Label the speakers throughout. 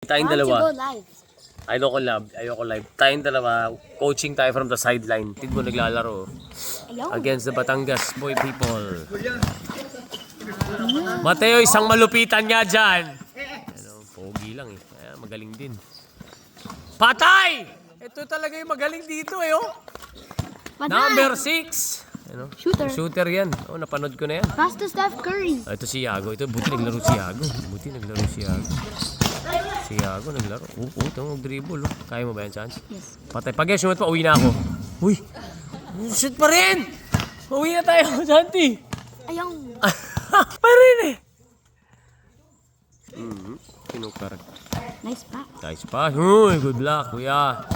Speaker 1: Tayong
Speaker 2: Why don't you
Speaker 1: dalawa.
Speaker 2: go live?
Speaker 1: Ayoko live. Tayong dalawa, coaching tayo from the sideline. Tigmo naglalaro.
Speaker 2: Ayaw.
Speaker 1: Against the Batangas boy people. Mateo, isang malupitan nga dyan. Ano, pogi lang eh. Kaya magaling din. Patay! Ito talaga yung magaling dito eh, oh.
Speaker 2: Patay!
Speaker 1: Number 6. Ano?
Speaker 2: Shooter.
Speaker 1: Shooter yan. Oh, napanood ko na yan.
Speaker 2: Pass to Steph Curry.
Speaker 1: Ito si Yago. Ito, buti naglaro si Yago. Si Yago naglaro. Ito mag-dribble. Oh. Kaya mo ba yan, Chance?
Speaker 2: Yes.
Speaker 1: Patay. Pag shoot pa, uwi na ako. Uy! Shoot pa rin! Uwi na tayo, Santi!
Speaker 2: Ayaw.
Speaker 1: Pa rin eh! Pinukar.
Speaker 2: Nice pass.
Speaker 1: Nice pass. Uy, good luck, kuya.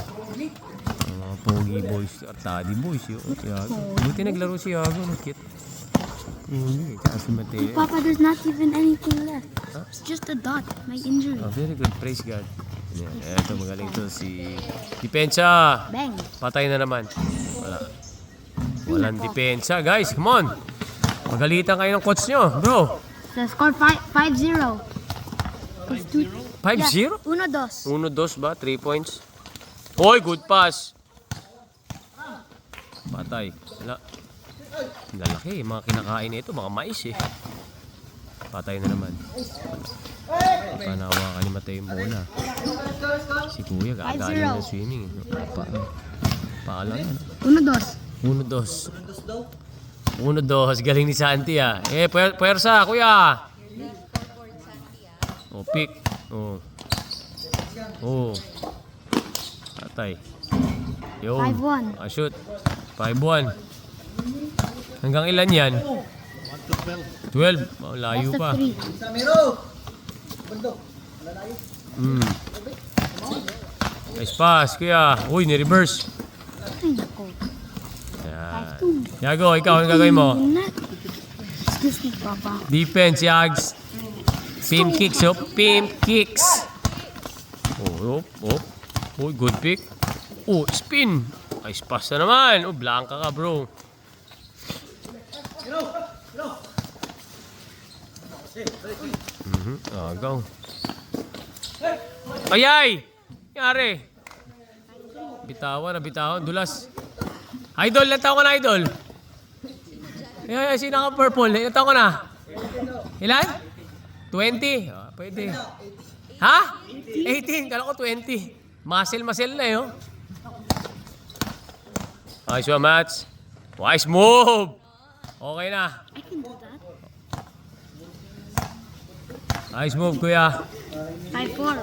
Speaker 1: Ang mga pogi boys, artadi boys. Yun. Si Yago. Buti naglaro si Yago. No? Cute. Kasi Mateo.
Speaker 2: Papa, there's not even anything left. It's just a dot. My injury.
Speaker 1: Oh, very good. Praise God. Ito, magaling to si Depensa.
Speaker 2: Bang.
Speaker 1: Patay na naman. Walang depensa. Guys, come on. Magalitan kayo ng coach nyo, bro.
Speaker 2: The score 5-0.
Speaker 1: 5-0?
Speaker 2: 1-2.
Speaker 1: 1-2 ba? 3 points. Hoy, good pass. Patay. Wala. Lalaki. Mga kinakain na ito. Mga mais eh. Patay na naman. Panawa ka ni Mateo yung bola. Si Kuya, gagaling na swimming. Paalam yan.
Speaker 2: 1-2.
Speaker 1: 1-2. 1-2. Galing ni Santi ah. Puwersa, Kuya. Oh, pick. Oh. Patay. Yo.
Speaker 2: 5-1.
Speaker 1: Shoot. 5-1. Hanggang ilan yan? 12. Oh, layo
Speaker 2: Best of
Speaker 1: pa.
Speaker 2: 3.
Speaker 1: Nice pass, Kuya. Uy, ni-reverse.
Speaker 2: Ay, nako.
Speaker 1: Yan.
Speaker 2: 5-2.
Speaker 1: Yago, ikaw, ang gagawin mo?
Speaker 2: Excuse me, Papa.
Speaker 1: Defense, Yags. Pimp kicks, oh. Pimp kicks. Oh. Uy, good pick. Oh, spin. Nice pass na naman. Oh, blanca ka, bro. Agaw. Ayay! Yari. Bitawan. Dulas. Idol, ilan taon ka na, Idol? Ay, sino ka purple? Ilan taon ka na? Ilan? 20? Pwede. Ha? 18. Kala ko 20. Muscle na eh, oh. Nice one, Mats. Wise move. Okay na.
Speaker 2: I can do that.
Speaker 1: Nice move, Kuya.
Speaker 2: 5-4.